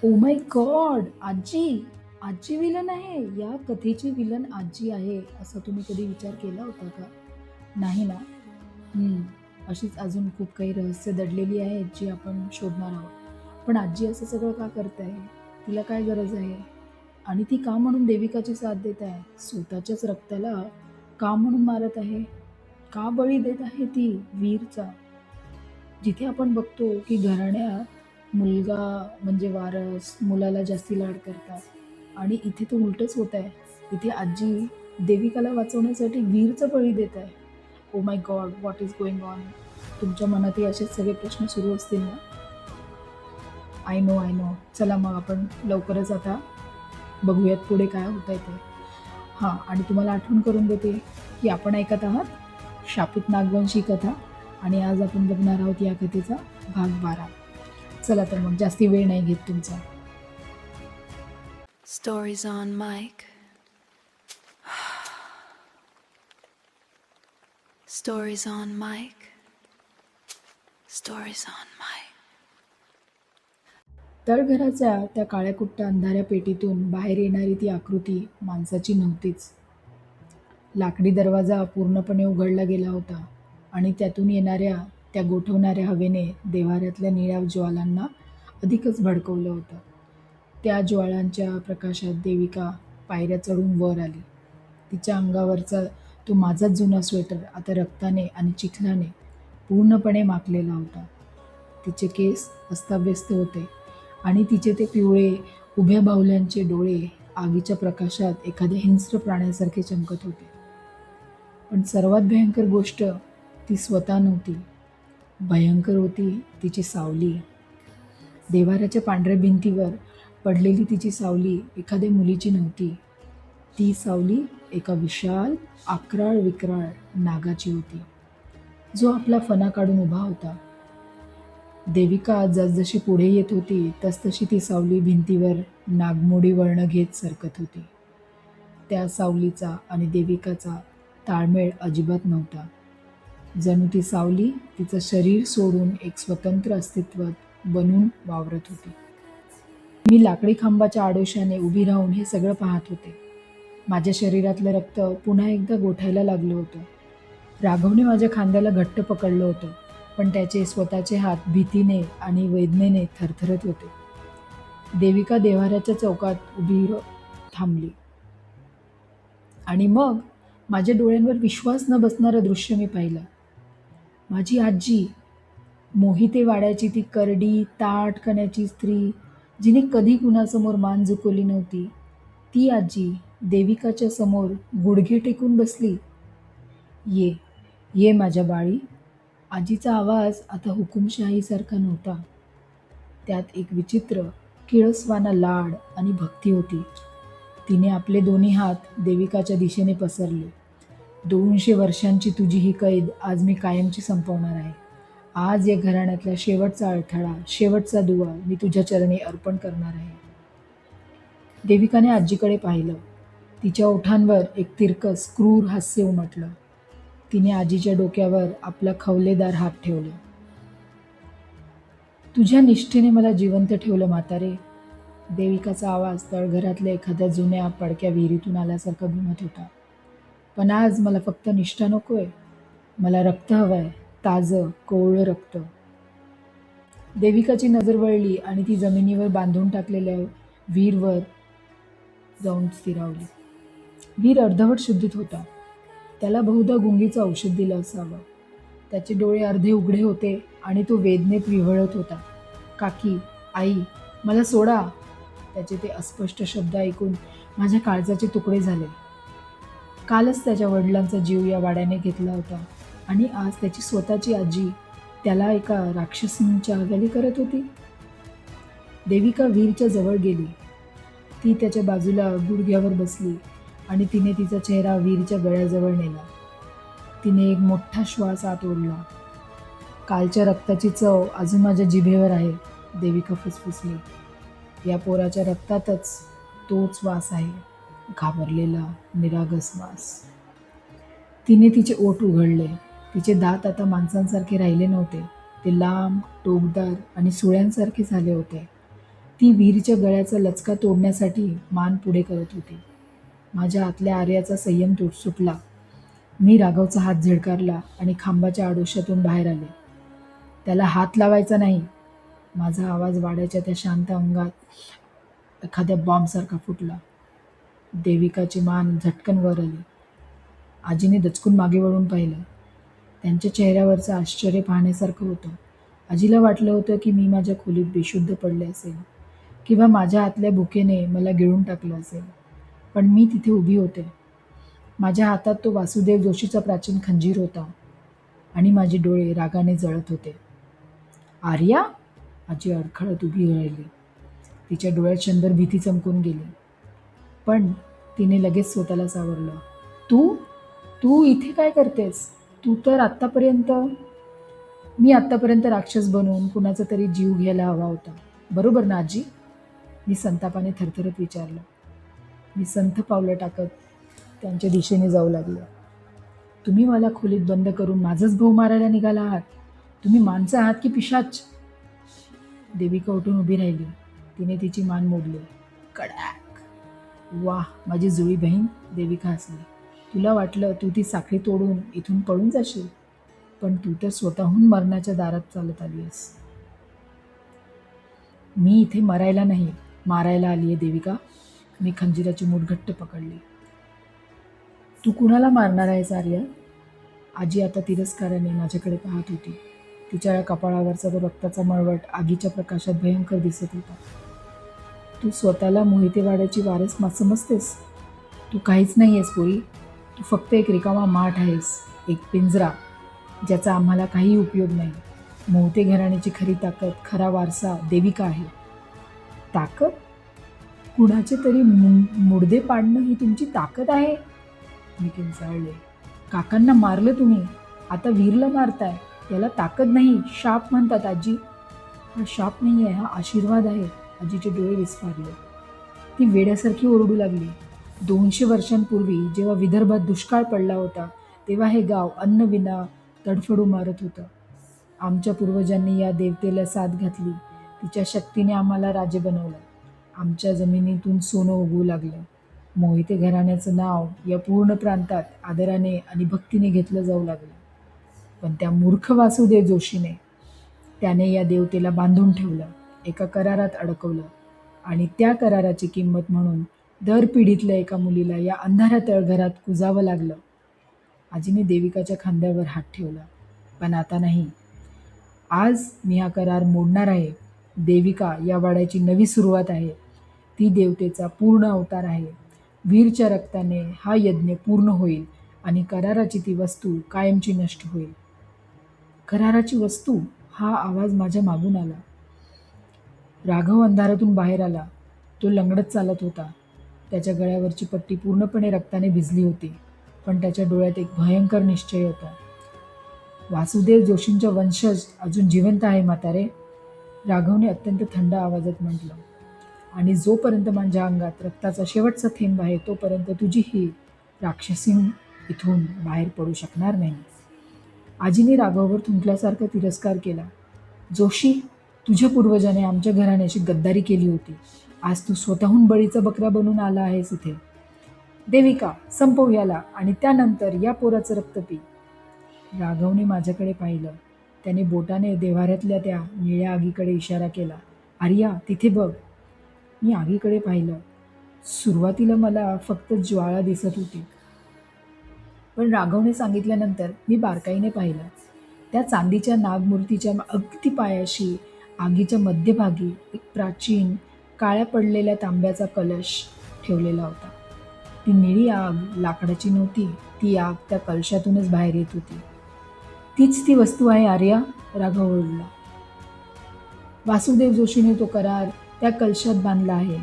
Oh my God! आजी! आजी villain आहे. या कथेची विलन आजी आहे, असा तुम्ही कधी विचार केला होता का? नाही ना? हं. अशीच अजून खूप काही रहस्य दडलेली आहेत, जी आपण शोधणार आहोत. पण आजी असं सगळं का करत आहे? तिला काय गरज आहे? आणि ती का म्हणून देविकाची साथ देत आहे? स्वतःच्याच रक्ताला का म्हणून मारत आहे? का बळी देत आहे ती वीरचा? जिथे आपण बघतो की घराण्यात मुलगा म्हणजे वारस, मुलाला जास्ती लाड करतात आणि इथे तर उलटंच होत आहे. इथे आजी देविकाला वाचवण्यासाठी वीरचा बळी देत आहे. Oh my God! What is going on? तुमच्या मनातही असेच सगळे प्रश्न सुरू असतील ना? I know, I know. चला मग आपण लवकरच आता बघूयात पुढे काय होतंय ते. हां, आणि तुम्हाला आठवण करून देते की आपण ऐकत आहात शापित नागवंशी कथा आणि आज आपण बघणार आहोत या कथेचा भाग 12. चला तर मग जास्ती वेळ नाही घेत तुमचा. Stories on Mike. Stories on Mike. Stories on Mike. तळघराच्या त्या काळ्याकुट्ट अंधाऱ्या पेटीतून बाहेर येणारी ती आकृती माणसाची नव्हतीच. लाकडी दरवाजा पूर्णपणे उघडला गेला होता आणि त्यातून येणाऱ्या त्या गोठवणाऱ्या हवेने देव्हाऱ्यातल्या निळ्या ज्वालांना अधिकच भडकवलं होतं. त्या ज्वाळांच्या प्रकाशात देविका पायऱ्या चढून वर आली. तिच्या अंगावरचा तो माझाच जुना स्वेटर आता रक्ताने आणि चिखलाने पूर्णपणे माखलेला होता. तिचे केस अस्ताव्यस्त होते आणि तिचे ते पिवळे उभ्या बाहुल्यांचे डोळे आगीच्या प्रकाशात एखाद्या हिंस्र प्राण्यासारखे चमकत होते. पण सर्वात भयंकर गोष्ट ती स्वतः नव्हती. भयंकर होती तिची सावली. देव्हाऱ्याच्या पांढऱ्या भिंतीवर पडलेली तिची सावली एखाद्या मुलीची नव्हती. ती सावली एका विशाल अक्राळ विक्राळ नागाची होती, जो आपला फणा काढून उभा होता. देविका जसजशी पुढे येत होती तसतशी ती सावली भिंतीवर नागमोडी वळणं घेत सरकत होती. त्या सावलीचा आणि देविकाचा ताळमेळ अजिबात नव्हता. जणू ती सावली तिचं शरीर सोडून एक स्वतंत्र अस्तित्व बनून वावरत होती. मी लाकडी खांबाच्या आडोशाने उभी राहून हे सगळं पाहत होते. माझ्या शरीरातलं रक्त पुन्हा एकदा गोठायला लागलं होतं. राघवने माझ्या खांद्याला घट्ट पकडलं होतं, पण त्याचे स्वतःचे हात भीतीने आणि वेदनेने थरथरत होते. देविका देव्हाऱ्याच्या चौकात उभी थांबली आणि मग माझ्या डोळ्यांवर विश्वास न बसणारं दृश्य मी पाहिलं. माझी आजी, मोहिते वाड्याची ती करडी ताठ कण्याची स्त्री, जिने कधी कुणासमोर मान झुकवली नव्हती, ती आजी देविकाच्या समोर गुडघे टेकून बसली. ये ये माझ्या बाळी. आजीचा आवाज आता हुकुमशाहीसारखा नव्हता. त्यात एक विचित्र किळसवाना लाड आणि भक्ती होती. तिने आपले दोन्ही हात देविकाच्या दिशेने पसरले. 200 वर्षांची तुझी ही कैद आज मी कायमची संपवणार आहे. आज या घराण्यातला शेवटचा अडथळा, शेवटचा दुवा मी तुझ्या चरणी अर्पण करणार आहे. देविकाने आजीकडे पाहिलं. तिच्या ओठांवर एक तिरकस क्रूर हास्य उमटलं. तिने आजीच्या डोक्यावर आपला खवलेदार हात ठेवला. तुझ्या निष्ठेने मला जिवंत ठेवलं म्हातारे. देविकाचा आवाज तळघरातल्या एखाद्या जुन्या पडक्या विहिरीतून आल्यासारखा घुमत होता. पण आज मला फक्त निष्ठा नकोय, मला रक्त हवंय, ताजं कोवळं रक्त. देविकाची नजर वळली आणि ती जमिनीवर बांधून टाकलेल्या वीरवर जाऊन स्थिरावली. वीर अर्धवट शुद्धीत होता. त्याला बहुधा गुंगीचं औषध दिलं असावं. त्याचे डोळे अर्धे उघडे होते आणि तो वेदनेत विव्हळत होता. काकी, आई, मला सोडा. त्याचे ते अस्पष्ट शब्द ऐकून माझ्या काळजाचे तुकडे झाले. कालच त्याच्या वडिलांचा जीव या वाड्याने घेतला होता आणि आज त्याची स्वतःची आजी त्याला एका राक्षसींच्या हवाली करत होती. देविका वीरच्या जवळ गेली. ती त्याच्या बाजूला गुडघ्यावर बसली आणि तिने तिचा चेहरा वीरच्या गळ्याजवळ नेला. तिने एक मोठा श्वास आत ओढला. कालच्या रक्ताची चव अजून माझ्या जिभेवर आहे, देविका फुसफुसली. या पोराच्या रक्तातच तोच वास आहे, घाबरलेला निरागस वास. तिने तिचे ओठ उघडले. तिचे दात आता माणसांसारखे राहिले नव्हते. ते लांब, टोकदार आणि सुळ्यांसारखे झाले होते. ती वीरच्या गळ्याचा लचका तोडण्यासाठी मान पुढे करत होती. माझ्या आतल्या आर्याचा संयम सुटला. मी राघवचा हात झिडकारला आणि खांबाच्या आडोशातून बाहेर आले. त्याला हात लावायचा नाही. माझा आवाज वाड्याच्या त्या शांत अंगात एखाद्या बॉम्बसारखा फुटला. देविकाची मान झटकन वर आली. आजीने दचकून मागे वळून पाहिलं. त्यांच्या चेहऱ्यावरचं आश्चर्य पाहण्यासारखं होतं. आजीला वाटलं होतं की मी माझ्या खोलीत बेशुद्ध पडले असेल किंवा माझ्या आतल्या भुकेने मला गिळून टाकलं असेल. पण मी तिथे उभी होते. माझ्या हातात तो वासुदेव जोशीचा प्राचीन खंजीर होता आणि माझे डोळे रागाने जळत होते. आर्या? आजी अडखळत उभी राहिली. तिच्या डोळ्यात क्षणभर भीती चमकून गेली. पण तिने लगेच स्वतःला सावरलं. तू तू इथे काय करतेस? तू तर मी आत्तापर्यंत राक्षस बनवून कुणाचा तरी जीव घ्यायला हवा होता, बरोबर ना आजी? मी संतापाने थरथरत विचारलं. मी संथ पावलं टाकत त्यांच्या दिशेने जाऊ लागले. तुम्ही मला खोलीत बंद करून माझंच भाऊ मारायला निघाला आहात. तुम्ही माणसं आहात की पिशाच? देविका उठून उभी राहिली. तिने तिची मान मोडली. कडाक. वाह, माझी जुळी बहीण. देविका हसली. तुला वाटलं तू ती साखळी तोडून इथून पळून जाशील, पण तू तर स्वतःहून मरणाच्या दारात चालत आली आहेस. मी इथे मरायला नाही, मारायला आली आहे देविका. मी खंजिराची मूठ घट्ट पकडली. तू कुणाला मारणार आहेस आर्या? आजी आता तिरस्काराने माझ्याकडे पाहत होती. तिच्या कपाळावरचा तो रक्ताचा मळवट आगीच्या प्रकाशात भयंकर दिसत होता. तू स्वतःला मोहितेवाड्याची वारस समजतेस? तू काहीच नाही आहेस पोरी. तू फक्त एक रिकामा माठ आहेस, एक पिंजरा ज्याचा आम्हाला काही उपयोग नाही. मोहिते घराण्याची खरी ताकद, खरा वारसा देविका आहे. ताकद? कुणाचे तरी मुडदे पाडणं ही तुमची ताकद आहे? मी किंचाळले. काकांना मारलं तुम्ही, आता वीरला मारताय. याला ताकद नाही, शाप म्हणतात आजी. हा शाप नाही आहे, हा आशीर्वाद आहे. आजीचे डोळे विस्फारले. ती वेड्यासारखी ओरडू लागली. 200 वर्षांपूर्वी जेव्हा विदर्भात दुष्काळ पडला होता, तेव्हा हे गाव अन्नविना तडफडू मारत होतं. आमच्या पूर्वजांनी या देवतेला साथ घातली. तिच्या शक्तीने आम्हाला राजे बनवलं. आमच्या जमिनीतून सोनं उगवू लागलं. मोहिते घराण्याचं नाव या पूर्ण प्रांतात आदराने आणि भक्तीने घेतलं जाऊ लागलं. पण त्या मूर्ख वासुदेव जोशीने त्याने या देवतेला बांधून ठेवलं, एका करारात अडकवलं आणि त्या कराराची किंमत म्हणून दर पिढीतल्या एका मुलीला या अंधाऱ्या तळघरात कुजावं लागलं. आजीने देविकाच्या खांद्यावर हात ठेवला. पण आता नाही. आज मी हा करार मोडणार आहे. देविका या वाड्याची नवी सुरुवात आहे. ती देवतेचा पूर्ण अवतार आहे. वीरच्या रक्ताने हा यज्ञ पूर्ण होईल आणि कराराची ती वस्तू कायमची नष्ट होईल. कराराची वस्तू? हा आवाज माझ्या मागून आला. राघव अंधारातून बाहेर आला. तो लंगडत चालत होता. त्याच्या गळ्यावरची पट्टी पूर्णपणे रक्ताने भिजली होती, पण त्याच्या डोळ्यात एक भयंकर निश्चय होता. वासुदेव जोशींचा वंशज अजून जिवंत आहे म्हातारे, राघवने अत्यंत थंड आवाजात म्हटलं. आणि जोपर्यंत माझ्या अंगात रक्ताचा शेवटचा थेंब आहे, तोपर्यंत तुझी ही राक्षसीन इथून बाहेर पडू शकणार नाही. आजीने राघववर थुंकल्यासारखा तिरस्कार केला. जोशी, तुझ्या पूर्वजाने आमच्या घराण्याशी गद्दारी केली होती. आज तू स्वतःहून बळीचा बकरा बनून आला आहेस इथे. देविका, संपव याला आणि त्यानंतर या पोराचं रक्त पी. राघवने माझ्याकडे पाहिलं. त्याने बोटाने देव्हाऱ्यातल्या त्या निळ्या आगीकडे इशारा केला. आर्या, तिथे बघ. मी आगीकडे पाहिलं. सुरुवातीला मला फक्त ज्वाळा दिसत होती, पण राघवने सांगितल्यानंतर मी बारकाईने पाहिलं. त्या चांदीच्या नागमूर्तीच्या अगदी पायाशी आगीच्या मध्यभागी एक प्राचीन काळ्या पडलेल्या तांब्याचा कलश ठेवलेला होता. ती निळी आग लाकडाची नव्हती. ती आग त्या कलशातूनच बाहेर येत होती. तीच ती वस्तू आहे आर्या, राघव ओरडला. वासुदेव जोशीने तो करार त्या कलशात बांधला आहे.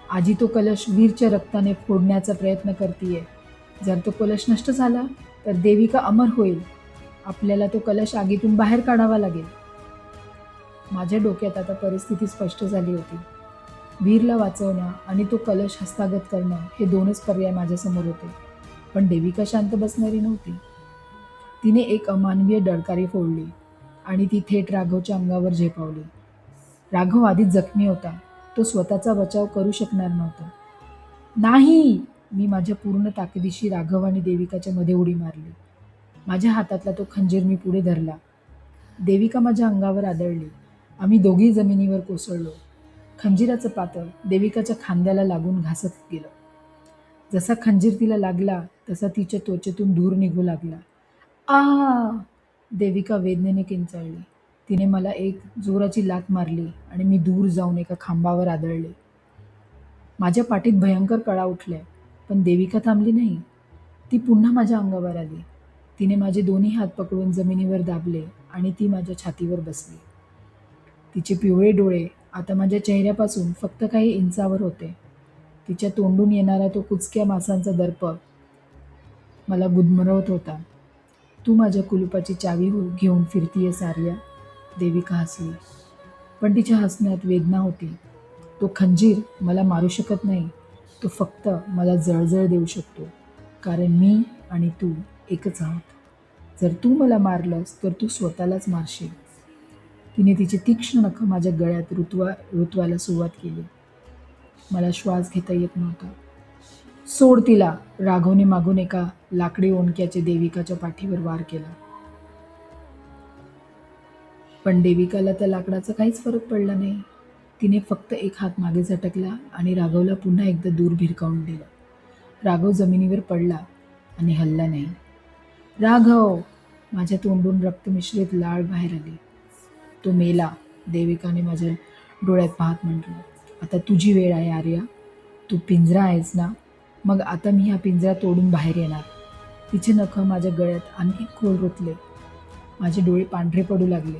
आजी तो कलश वीरच्या रक्ताने फोडण्याचा प्रयत्न करतीये. जर तो कलश नष्ट झाला तर देविका अमर होईल. आपल्याला तो कलश आगीतून बाहेर काढावा लागेल. माझ्या डोक्यात आता परिस्थिती स्पष्ट झाली होती. वीरला वाचवणं आणि तो कलश हस्तगत करणं हे दोनच पर्याय माझ्यासमोर होते. पण देविका शांत बसणारी नव्हती. तिने एक अमानवीय डळकारी फोडली आणि ती थेट राघवच्या अंगावर झेपावली. राघव आधीच जखमी होता. तो स्वतःचा बचाव करू शकणार नव्हता. नाही! मी माझ्या पूर्ण ताकदीशी राघव आणि देविकाच्या मध्ये उडी मारली. माझ्या हातातला तो खंजीर मी पुढे धरला. देविका माझ्या अंगावर आदळली. आम्ही दोघी जमिनीवर कोसळलो. खंजीराचं पातळ देविकाच्या खांद्याला लागून घासत गेलं. जसा खंजीर तिला लागला तसा तिच्या त्वचेतून धूर निघू लागला. आ! देविका वेदनेने किंचाळली. तिने मला एक जोराची लाथ मारली आणि मी दूर जाऊन एका खांबावर आदळले. माझ्या पाठीत भयंकर कळा उठल्या, पण देविका थांबली नाही. ती पुन्हा माझ्या अंगावर आली. तिने माझे दोन्ही हात पकडून जमिनीवर दाबले आणि ती माझ्या छातीवर बसली. तिचे पिवळे डोळे आता माझ्या चेहऱ्यापासून फक्त काही इंचावर होते. तिच्या तोंडून येणारा तो कुचक्या मांसाचा दर्प मला गुदमरवत होता. तू माझ्या कुलुपाची चावी घेऊन फिरतीयस आर्या? देविका हसली, पण तिच्या हसण्यात वेदना होती. तो खंजीर मला मारू शकत नाही, तो फक्त मला जळजळ देऊ शकतो, कारण मी आणि तू एकच आहोत. जर तू मला मारलंस तर तू स्वतःलाच मारशील. तिने तिचे तीक्ष्ण नखं माझ्या गळ्यात रुतवायला सुरुवात केली. मला श्वास घेता येत नव्हता. सोड तिला! राघवने मागून एका लाकडी ओंडक्याचे देविकाच्या पाठीवर वार केला. पण देविकाला त्या लाकडाचा काहीच फरक पडला नाही. तिने फक्त एक हात मागे झटकला आणि राघवला पुन्हा एकदा दूर भिरकावून दिलं. राघव जमिनीवर पडला आणि हलला नाही. राघव! माझ्या तोंडून रक्तमिश्रित लाळ बाहेर आली. तो मेला, देविकाने माझ्या डोळ्यात पाहत म्हटलं. आता तुझी वेळ आहे आर्या. तू पिंजरा आहेस ना? मग आता मी हा पिंजरा तोडून बाहेर येणार. तिचे नखं माझ्या गळ्यात आणखी खोल रुतले. माझे डोळे पांढरे पडू लागले.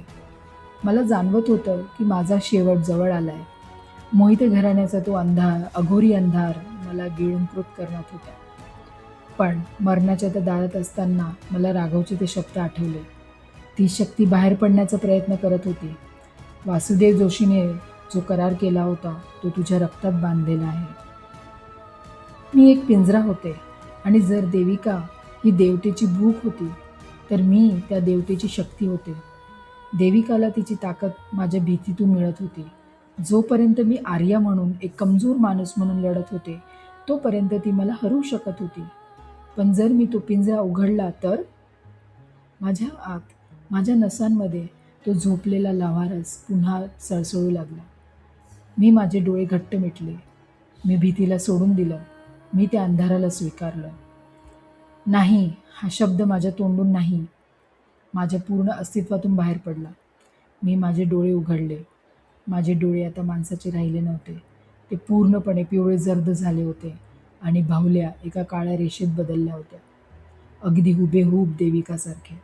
मला जाणवत होतं की माझा शेवट जवळ आलाय. मोहिते घराण्याचा तो अघोरी अंधार मला गिळंकृत करत होता. पण मरणाच्या त्या दारात असताना मला राघवचे ते शब्द आठवले. ती शक्ती बाहेर पडण्याचा प्रयत्न करत होती. वासुदेव जोशीने जो करार केला होता तो तुझ्या रक्तात बांधलेला आहे. मी एक पिंजरा होते आणि जर देविका ही देवतेची भूक होती तर मी त्या देवतेची शक्ती होते. देविकाला तिची ताकद माझ्या भीतीतून मिळत होती. जोपर्यंत मी आर्या म्हणून एक कमजोर माणूस म्हणून लढत होते तोपर्यंत ती मला हरवू शकत होती. पण जर मी तो पिंजरा उघडला तर माझ्या आत, माझ्या नसांमध्ये तो झोपलेला लाव्हारस पुन्हा सळसळू लागला. मी माझे डोळे घट्ट मिटले. मी भीतीला सोडून दिलं. मी त्या अंधाराला स्वीकारलं. नाही हा शब्द माझ्या तोंडून नाही, माझ्या पूर्ण अस्तित्वातून बाहेर पडला. मी माझे डोळे उघडले. माझे डोळे आता माणसाचे राहिले नव्हते. ते पूर्णपणे पिवळे जर्द झाले होते आणि बाहुल्या एका काळ्या रेषेत बदलल्या होत्या, अगदी हुबेहूब देविकासारखे.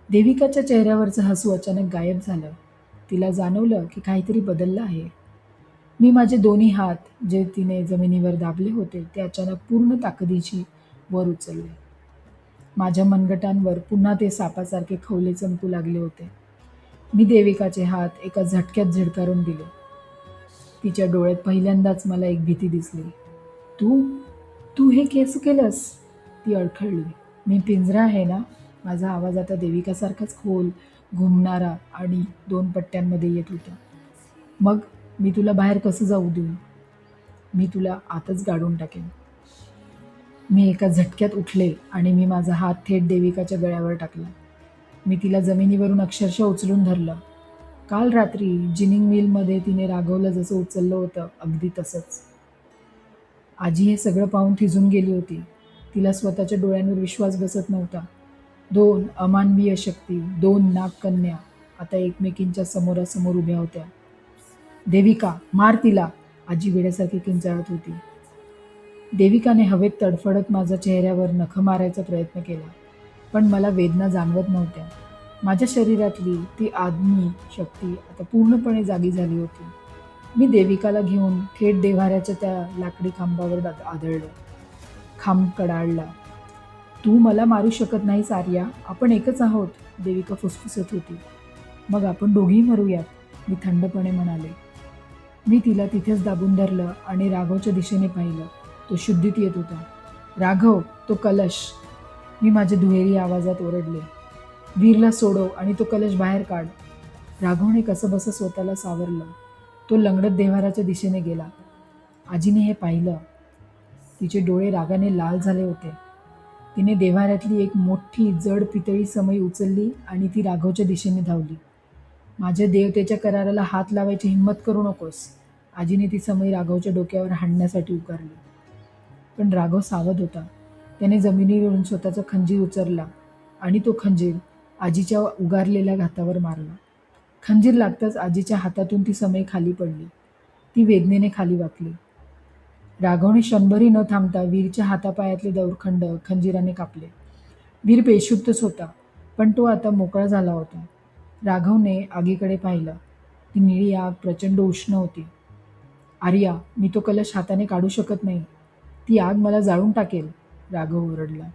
देविकाच्या चेहऱ्यावरचं हसू अचानक गायब झालं. तिला जाणवलं की काहीतरी बदललं आहे. मी माझे दोन्ही हात जे तिने जमिनीवर दाबले होते ते अचानक पूर्ण ताकदीची वर उचलले. माझ्या मनगटांवर पुन्हा ते सापासारखे खवले चमकू लागले होते. मी देविकाचे हात एका झटक्यात झिडकारून दिले. तिच्या डोळ्यात पहिल्यांदाच मला एक भीती दिसली. तू तू हे कसं केलंस? ती अडखळली. मी पिंजरा आहे ना? माझा आवाज आता देविकासारखाच खोल, घुमणारा आणि 2 पट्ट्यांमध्ये येत होता. मग मी तुला बाहेर कसं जाऊ देऊ? मी तुला आतच गाडून टाकेन. मी एका झटक्यात उठले आणि मी माझा हात थेट देविकाच्या गळ्यावर टाकला. मी तिला जमिनीवरून अक्षरशः उचलून धरलं. काल रात्री जिनिंग मिलमध्ये तिने राघवला जसं उचललं होतं अगदी तसंच. आजी हे सगळं पाहून थिजून गेली होती. तिला स्वतःच्या डोळ्यांवर विश्वास बसत नव्हता. 2 अमानवीय शक्ती, 2 नागकन्या आता एकमेकींच्या समोरासमोर उभ्या होत्या. देविका, मार तिला! आजी वेड्यासारखी किंचाळत होती. देविकाने हवेत तडफडत माझ्या चेहऱ्यावर नखं मारायचा प्रयत्न केला, पण मला वेदना जाणवत नव्हत्या. माझ्या शरीरातली ती आदमी शक्ती आता पूर्णपणे जागी झाली होती. मी देविकाला घेऊन थेट देव्हाऱ्याच्या त्या लाकडी खांबावर आदळलं. खांब कडाळला. तू मला मारू शकत नाहीस आर्या, आपण एकच आहोत, देविका फुसफुसत होती. मग आपण दोघीही मरूयात, मी थंडपणे म्हणाले. मी तिला तिथेच दाबून धरलं आणि राघवच्या दिशेने पाहिलं. तो शुद्धीत येत होता. राघव, तो कलश! मी माझ्या दुहेरी आवाजात ओरडले. वीरला सोडव आणि तो कलश बाहेर काढ. राघवने कसंबसं स्वतःला सावरलं. तो लंगडत देव्हाराच्या दिशेने गेला. आजीने हे पाहिलं. तिचे डोळे रागाने लाल झाले होते. तिने देव्हाऱ्यातली एक मोठी जड पितळी समई उचलली आणि ती राघवच्या दिशेने धावली. माझ्या देवतेच्या कराराला हात लावायची हिंमत करू नकोस. आजीने ती समई राघवच्या डोक्यावर हाणण्यासाठी उगारली. पण राघव सावध होता. त्याने जमिनीवरून स्वतःचा खंजीर उचलला आणि तो खंजीर आजीच्या उगारलेल्या घातावर मारला. खंजीर लागताच आजीच्या हातातून ती समई खाली पडली. ती वेदनेने खाली वाकली. राघवने क्षणभरही न थांबता वीरच्या हातापायातले दोरखंड खंजीराने कापले. वीर बेशुद्धच होता, पण तो आता मोकळा झाला होता. राघवने आगीकडे पाहिलं. ती निळी आग प्रचंड उष्ण होती. आर्या, मी तो कलश हाताने काढू शकत नाही. ती आग मला जाळून टाकेल, राघव ओरडला.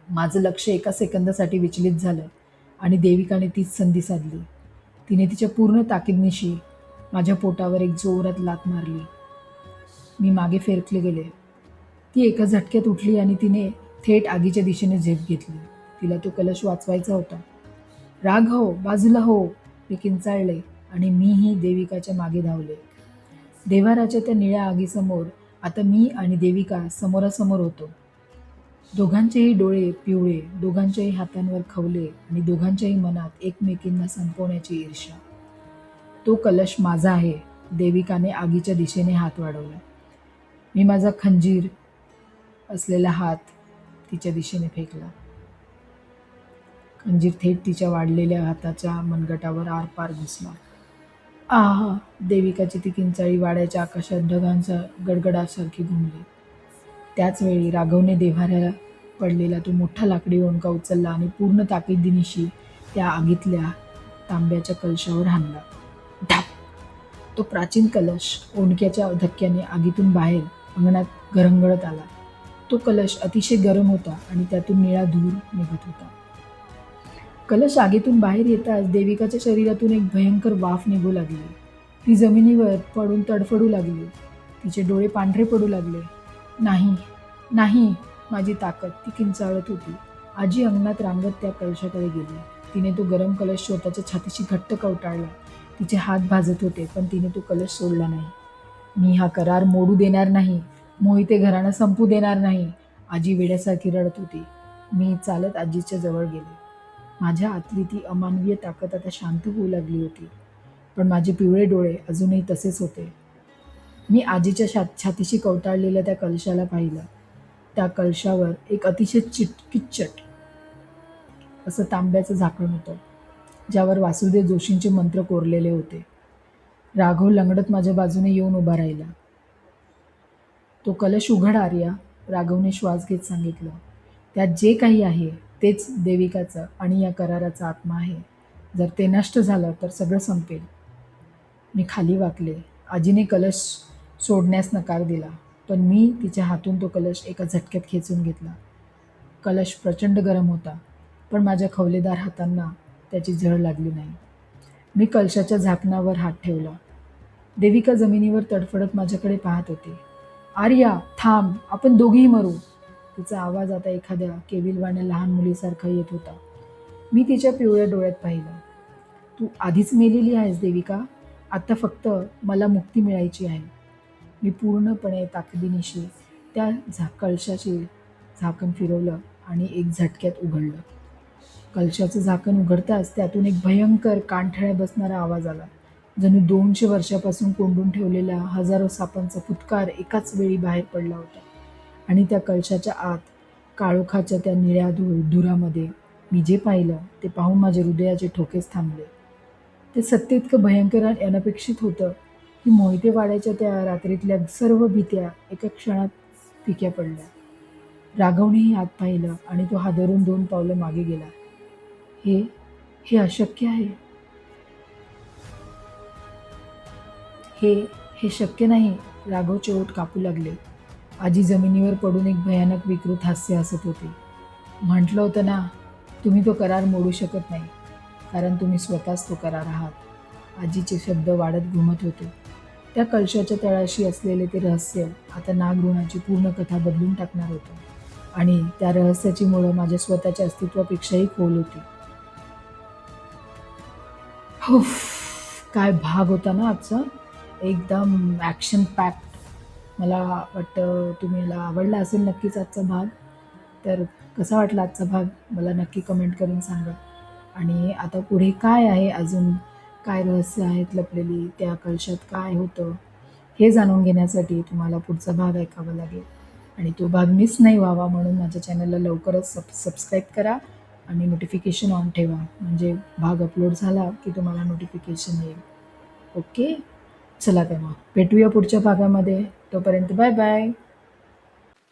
माझं लक्ष एका सेकंदासाठी विचलित झालं आणि देविकाने तीच संधी साधली. तिने तिच्या पूर्ण ताकीदनिशी माझ्या पोटावर एक जोरात लाथ मारली. मी मागे फेरकले गेले. ती एका झटक्यात उठली आणि तिने थेट आगीच्या दिशेने झेप घेतली. तिला तो कलश वाचवायचा होता. राघव, बाजूला हो, मी किंचाळले आणि मीही देविकाच्या मागे धावले. देव्हाराच्या त्या निळ्या आगीसमोर आता मी आणि देविका समोरासमोर होतो. दोघांचेही डोळे पिवळे, दोघांच्याही हातांवर खवले आणि दोघांच्याही मनात एकमेकींना संपवण्याची ईर्ष्या. तो कलश माझा आहे, देविकाने आगीच्या दिशेने हात वाढवला. मी माझा खंजीर असलेला हात तिच्या दिशेने फेकला. खंजीर थेट तिच्या वाढलेल्या हाताच्या मनगटावर आरपार घुसला. आहा, देविकाची ती किंचाळी वाड्याच्या आकाशात ढगांचा गडगडासारखी घुमली. त्याच वेळी राघवने देव्हाऱ्याला पडलेला तो मोठा लाकडी ओंडका उचलला आणि पूर्ण ताकीदीनिशी त्या आगीतल्या तांब्याच्या कलशावर हाणला. धाप! तो प्राचीन कलश ओंडक्याच्या धक्क्याने आगीतून बाहेर अंगणात घरंगळत आला. तो कलश अतिशय गरम होता आणि त्यातून निळा धूर निघत होता. कलश आगीतून बाहेर येताच देविकाच्या शरीरातून एक भयंकर वाफ निघू लागली. ती जमिनीवर पडून तडफडू लागली. तिचे डोळे पांढरे पडू लागले. नाही, नाही, माझी ताकद, ती किंचाळत होती. आजी अंगणात रांगत त्या कलशाकडे गेली. तिने तो गरम कलश स्वतःच्या छातीशी घट्ट कवटाळला. तिचे हात भाजत होते, पण तिने तो कलश सोडला नाही. मी हा करार मोडू देणार नाही, मोहिते घराणं संपू देणार नाही, आजी वेड्यासारखी रडत होती. मी चालत आजीच्या जवळ गेले. माझ्या आतली ती अमानवीय ताकद आता शांत होऊ लागली होती, पण माझे पिवळे डोळे अजूनही तसेच होते. मी आजीच्या छातीशी कवटाळलेल्या त्या कलशाला पाहिलं. त्या कलशावर एक अतिशय किचट असं तांब्याचं झाकण होतं, ज्यावर वासुदेव जोशींचे मंत्र कोरलेले होते. राघव लंगडत माझ्या बाजूने येऊन उभा राहिला. तो कलश उघड, आर्या, राघवने श्वास घेत सांगितलं. त्यात जे काही आहे तेच देविकाचं आणि या कराराचा आत्मा आहे. जर ते नष्ट झालं तर सगळं संपेल. मी खाली वाकले. आजीने कलश सोडण्यास नकार दिला, पण मी तिच्या हातून तो कलश एका झटक्यात खेचून घेतला. कलश प्रचंड गरम होता, पण माझ्या खवलेदार हातांना त्याची झळ लागली नाही. मी कलशाच्या झाकणावर हात ठेवला. देविका जमिनीवर तडफडत माझ्याकडे पाहत होती. आर्या, थांब, आपण दोघीही मरू. तिचा आवाज आता एखाद्या केविलवाण्या लहान मुलीसारखा येत होता. मी तिच्या पिवळ्या डोळ्यात पाहिलं. तू आधीच मेलेली आहेस देविका, आता फक्त मला मुक्ती मिळायची आहे. मी पूर्णपणे ताकदीनिशी त्या कलशाचे झाकण फिरवलं आणि एक झटक्यात उघडलं. कलशाचं झाकण उघडताच त्यातून एक भयंकर कानठळ्या बसणारा आवाज आला. जणू 200 वर्षापासून कोंडून ठेवलेला हजारो सापांचा फुटकार एकाच वेळी बाहेर पडला होता. आणि त्या कलशाच्या आत काळोखाच्या त्या निळ्या धुरामध्ये मी जे पाहिलं ते पाहून माझ्या हृदयाचे ठोकेच थांबले. ते सत्य इतकं भयंकर आणि अनपेक्षित होतं की मोहिते वाड्याच्या त्या रात्रीतल्या सर्व भीत्या एका क्षणात फिक्या पडल्या. राघवनेही आत पाहिलं आणि तो हादरून 2 पावलं मागे गेला. हे अशक्य आहे. हे शक्य नाही. राघवचे ओठ कापू लागले. आजी जमिनीवर पडून एक भयानक विकृत हास्य हसत होती. म्हटलं होतं ना, तुम्ही तो करार मोडू शकत नाही, कारण तुम्ही स्वतःच तो करार आहात. आजीचे शब्द वाढत घुमत होते. त्या कलशाच्या तळाशी असलेले ते रहस्य आता नागऋणाची पूर्ण कथा बदलून टाकणार होतं आणि त्या रहस्याची मुळं माझ्या स्वतःच्या अस्तित्वापेक्षाही खोल होती. काय भाग होता ना आजचा, एकदम ॲक्शन पॅक्ड. मला वाटतं तुम्हाला आवडला असेल नक्कीच आजचा भाग. तर कसा वाटला आजचा भाग मला नक्की कमेंट करून सांगा. आणि आता पुढे काय आहे अजून, काय रहस्य आहेत लपलेली, त्या कलशात काय होतं, हे जाणून घेण्यासाठी तुम्हाला पुढचा भाग ऐकावा लागेल. आणि तो भाग मिस नाही व्हावा म्हणून माझ्या चॅनलला लवकरच सबस्क्राईब करा आणि नोटिफिकेशन ऑन ठेवा, म्हणजे भाग अपलोड झाला की तुम्हाला नोटिफिकेशन येईल. ओके, चला तेव्हा भेटूया पुढच्या भागामध्ये. तोपर्यंत bye bye.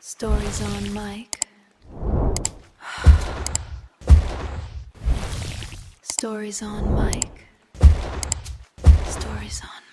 Stories on Mike. Stories on Mike. Stories on